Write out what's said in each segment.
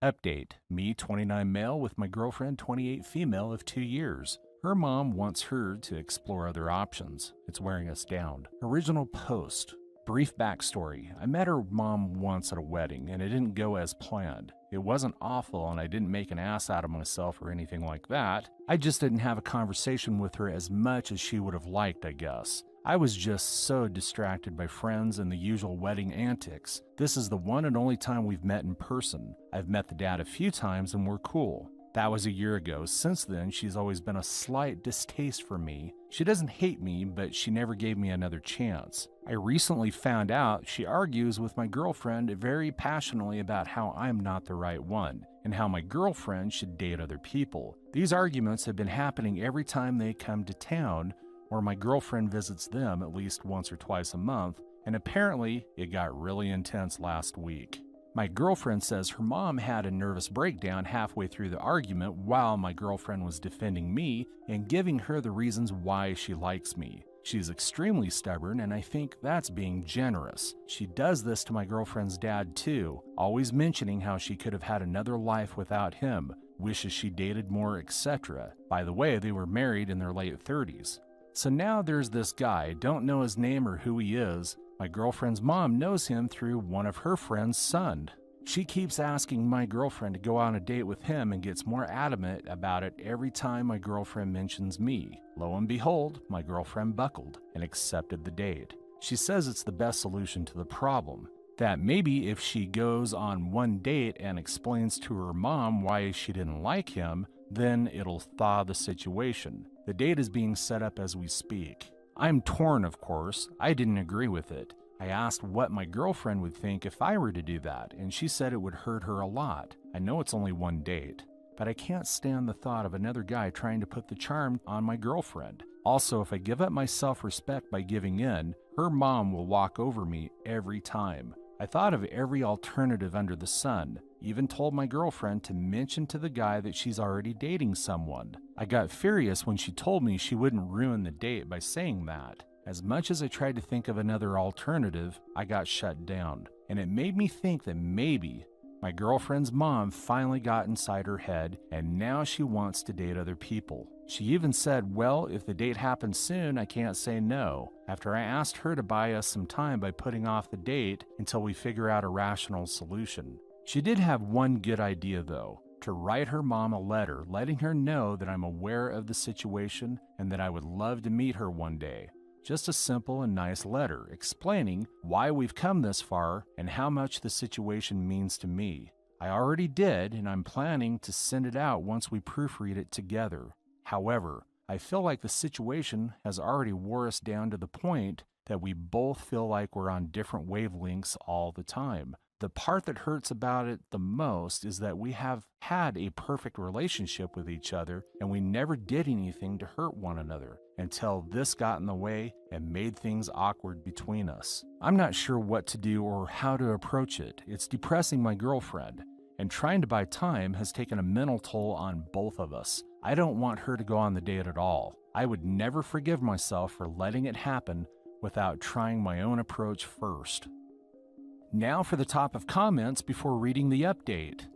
Update: me, 29 male, with my girlfriend, 28 female, of 2 years. Her mom wants her to explore other options. It's wearing us down. Original post. Brief backstory. I met her mom once at a wedding, and it didn't go as planned. It wasn't awful, and I didn't make an ass out of myself or anything like that. I just didn't have a conversation with her as much as she would have liked, I guess. I was just so distracted by friends and the usual wedding antics. This is the one and only time we've met in person. I've met the dad a few times and we're cool. That was a year ago. Since then, she's always been a slight distaste for me. She doesn't hate me, but she never gave me another chance. I recently found out she argues with my girlfriend very passionately about how I'm not the right one, and how my girlfriend should date other people. These arguments have been happening every time they come to town, or my girlfriend visits them at least once or twice a month, and apparently it got really intense last week. My girlfriend says her mom had a nervous breakdown halfway through the argument while my girlfriend was defending me and giving her the reasons why she likes me. She's extremely stubborn, and I think that's being generous. She does this to my girlfriend's dad too, always mentioning how she could have had another life without him, wishes she dated more, etc. By the way, they were married in their late 30s. So now there's this guy, don't know his name or who he is. My girlfriend's mom knows him through one of her friend's son. She keeps asking my girlfriend to go on a date with him and gets more adamant about it every time my girlfriend mentions me. Lo and behold, my girlfriend buckled and accepted the date. She says it's the best solution to the problem. That maybe if she goes on one date and explains to her mom why she didn't like him, then it'll thaw the situation. The date is being set up as we speak. I'm torn, of course. I didn't agree with it. I asked what my girlfriend would think if I were to do that, and she said it would hurt her a lot. I know it's only one date, but I can't stand the thought of another guy trying to put the charm on my girlfriend. Also, if I give up my self-respect by giving in, her mom will walk over me every time. I thought of every alternative under the sun, even told my girlfriend to mention to the guy that she's already dating someone. I got furious when she told me she wouldn't ruin the date by saying that. As much as I tried to think of another alternative, I got shut down, and it made me think that maybe my girlfriend's mom finally got inside her head, and now she wants to date other people. She even said, well, if the date happens soon, I can't say no, after I asked her to buy us some time by putting off the date until we figure out a rational solution. She did have one good idea, though, to write her mom a letter letting her know that I'm aware of the situation and that I would love to meet her one day. Just a simple and nice letter explaining why we've come this far and how much the situation means to me. I already did, and I'm planning to send it out once we proofread it together. However, I feel like the situation has already wore us down to the point that we both feel like we're on different wavelengths all the time. The part that hurts about it the most is that we have had a perfect relationship with each other and we never did anything to hurt one another until this got in the way and made things awkward between us. I'm not sure what to do or how to approach it. It's depressing my girlfriend, and trying to buy time has taken a mental toll on both of us. I don't want her to go on the date at all. I would never forgive myself for letting it happen without trying my own approach first. Now for the top of comments before reading the update.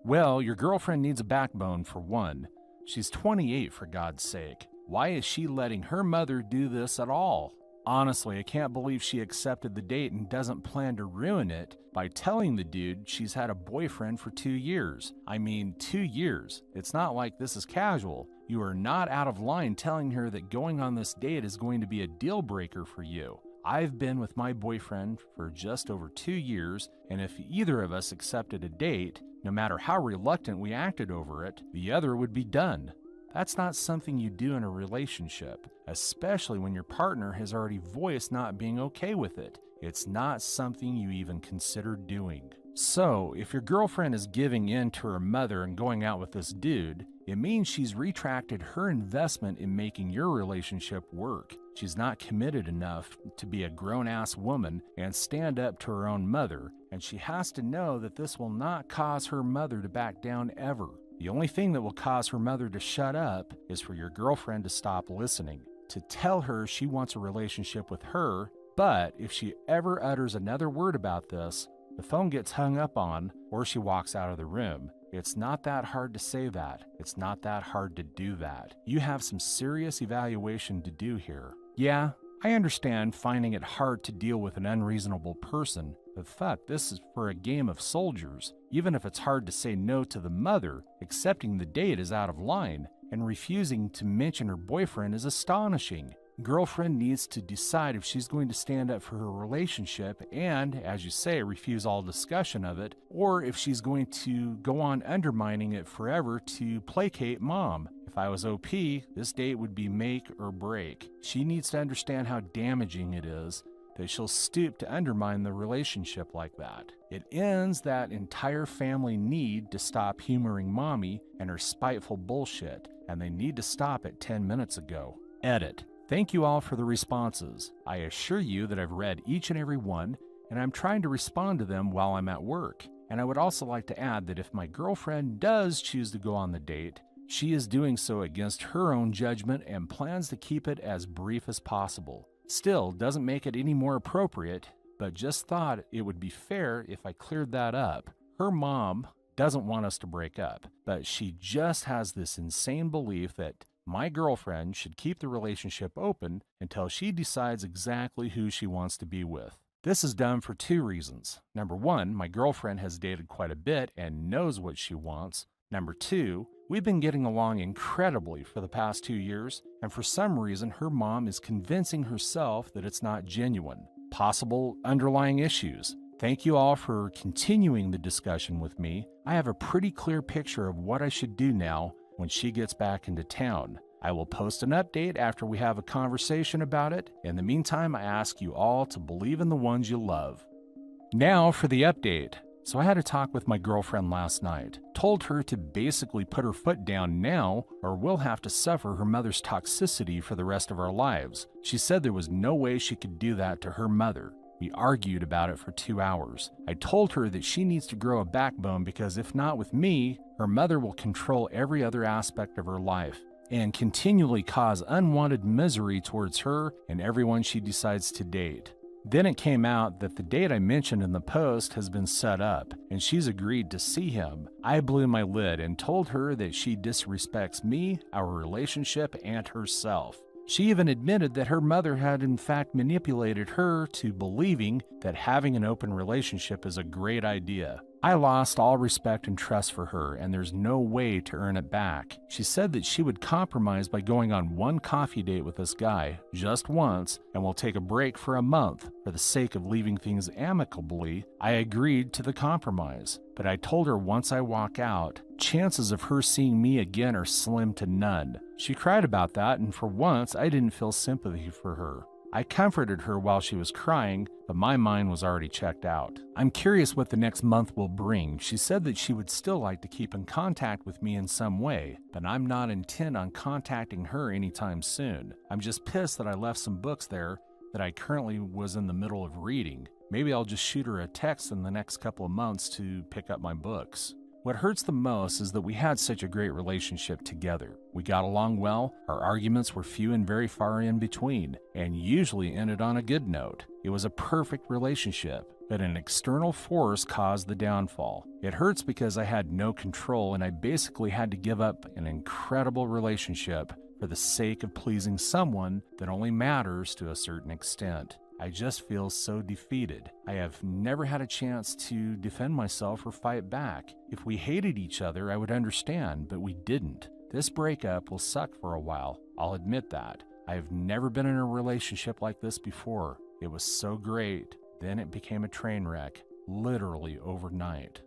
Well, your girlfriend needs a backbone for one. She's 28 for God's sake. Why is she letting her mother do this at all? Honestly, I can't believe she accepted the date and doesn't plan to ruin it by telling the dude she's had a boyfriend for 2 years. I mean, 2 years. It's not like this is casual. You are not out of line telling her that going on this date is going to be a deal breaker for you. I've been with my boyfriend for just over 2 years, and if either of us accepted a date, no matter how reluctant we acted over it, the other would be done. That's not something you do in a relationship, especially when your partner has already voiced not being okay with it. It's not something you even consider doing. So, if your girlfriend is giving in to her mother and going out with this dude, it means she's retracted her investment in making your relationship work. She's not committed enough to be a grown-ass woman and stand up to her own mother, and she has to know that this will not cause her mother to back down ever. The only thing that will cause her mother to shut up is for your girlfriend to stop listening, to tell her she wants a relationship with her, but if she ever utters another word about this, the phone gets hung up on, or she walks out of the room. It's not that hard to say that. It's not that hard to do that. You have some serious evaluation to do here. Yeah, I understand finding it hard to deal with an unreasonable person, but fuck, this is for a game of soldiers. Even if it's hard to say no to the mother, accepting the date is out of line, and refusing to mention her boyfriend is astonishing. Girlfriend needs to decide if she's going to stand up for her relationship and, as you say, refuse all discussion of it, or if she's going to go on undermining it forever to placate mom. If I was OP, this date would be make or break. She needs to understand how damaging it is that she'll stoop to undermine the relationship like that. It ends that entire family need to stop humoring mommy and her spiteful bullshit, and they need to stop it 10 minutes ago. Edit. Thank you all for the responses. I assure you that I've read each and every one, and I'm trying to respond to them while I'm at work. And I would also like to add that if my girlfriend does choose to go on the date, she is doing so against her own judgment and plans to keep it as brief as possible. Still, doesn't make it any more appropriate, but just thought it would be fair if I cleared that up. Her mom doesn't want us to break up, but she just has this insane belief that my girlfriend should keep the relationship open until she decides exactly who she wants to be with. This is done for two reasons. Number one, my girlfriend has dated quite a bit and knows what she wants. Number two, we've been getting along incredibly for the past 2 years, and for some reason her mom is convincing herself that it's not genuine. Possible underlying issues. Thank you all for continuing the discussion with me. I have a pretty clear picture of what I should do now when she gets back into town. I will post an update after we have a conversation about it. In the meantime, I ask you all to believe in the ones you love. Now for the update. So I had a talk with my girlfriend last night. Told her to basically put her foot down now or we'll have to suffer her mother's toxicity for the rest of our lives. She said there was no way she could do that to her mother. We argued about it for 2 hours. I told her that she needs to grow a backbone because if not with me, her mother will control every other aspect of her life and continually cause unwanted misery towards her and everyone she decides to date. Then it came out that the date I mentioned in the post has been set up, and she's agreed to see him. I blew my lid and told her that she disrespects me, our relationship, and herself. She even admitted that her mother had in fact manipulated her to believing that having an open relationship is a great idea. I lost all respect and trust for her, and there's no way to earn it back. She said that she would compromise by going on one coffee date with this guy, just once, and will take a break for a month. For the sake of leaving things amicably, I agreed to the compromise. But I told her once I walk out, chances of her seeing me again are slim to none. She cried about that, and for once, I didn't feel sympathy for her. I comforted her while she was crying, but my mind was already checked out. I'm curious what the next month will bring. She said that she would still like to keep in contact with me in some way, but I'm not intent on contacting her anytime soon. I'm just pissed that I left some books there that I currently was in the middle of reading. Maybe I'll just shoot her a text in the next couple of months to pick up my books. What hurts the most is that we had such a great relationship together. We got along well, our arguments were few and very far in between, and usually ended on a good note. It was a perfect relationship, but an external force caused the downfall. It hurts because I had no control and I basically had to give up an incredible relationship for the sake of pleasing someone that only matters to a certain extent. I just feel so defeated. I have never had a chance to defend myself or fight back. If we hated each other, I would understand, but we didn't. This breakup will suck for a while. I'll admit that. I have never been in a relationship like this before. It was so great. Then it became a train wreck, literally overnight.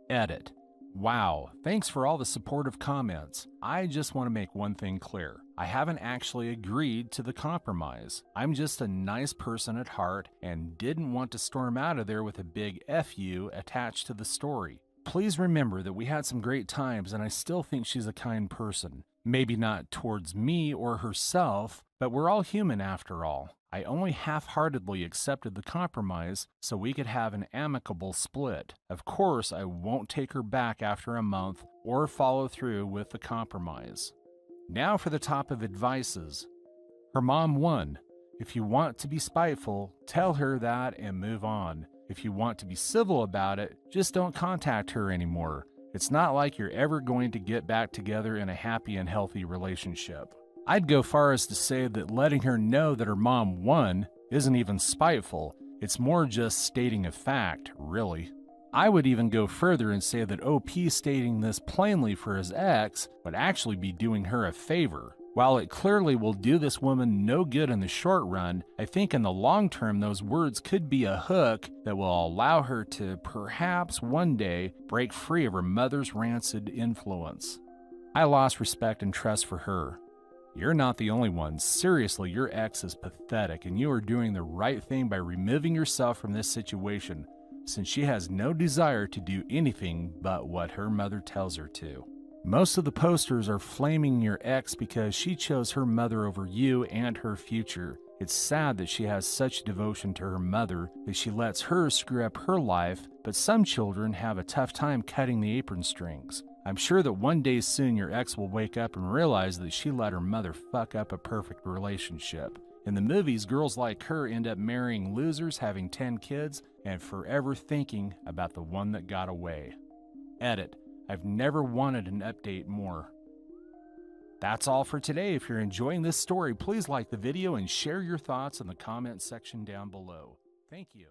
Edit. Wow, thanks for all the supportive comments. I just want to make one thing clear. I haven't actually agreed to the compromise. I'm just a nice person at heart and didn't want to storm out of there with a big F you attached to the story. Please remember that we had some great times and I still think she's a kind person. Maybe not towards me or herself, but we're all human after all. I only half-heartedly accepted the compromise so we could have an amicable split. Of course, I won't take her back after a month or follow through with the compromise. Now for the top of advices. Her mom won. If you want to be spiteful, tell her that and move on. If you want to be civil about it, just don't contact her anymore. It's not like you're ever going to get back together in a happy and healthy relationship. I'd go far as to say that letting her know that her mom won isn't even spiteful. It's more just stating a fact, really. I would even go further and say that OP stating this plainly for his ex would actually be doing her a favor. While it clearly will do this woman no good in the short run, I think in the long term those words could be a hook that will allow her to perhaps one day break free of her mother's rancid influence. I lost respect and trust for her. You're not the only one. Seriously, your ex is pathetic, and you are doing the right thing by removing yourself from this situation, since she has no desire to do anything but what her mother tells her to. Most of the posters are flaming your ex because she chose her mother over you and her future. It's sad that she has such devotion to her mother that she lets her screw up her life, but some children have a tough time cutting the apron strings. I'm sure that one day soon your ex will wake up and realize that she let her mother fuck up a perfect relationship. In the movies, girls like her end up marrying losers, having 10 kids, and forever thinking about the one that got away. Edit. I've never wanted an update more. That's all for today. If you're enjoying this story, please like the video and share your thoughts in the comment section down below. Thank you.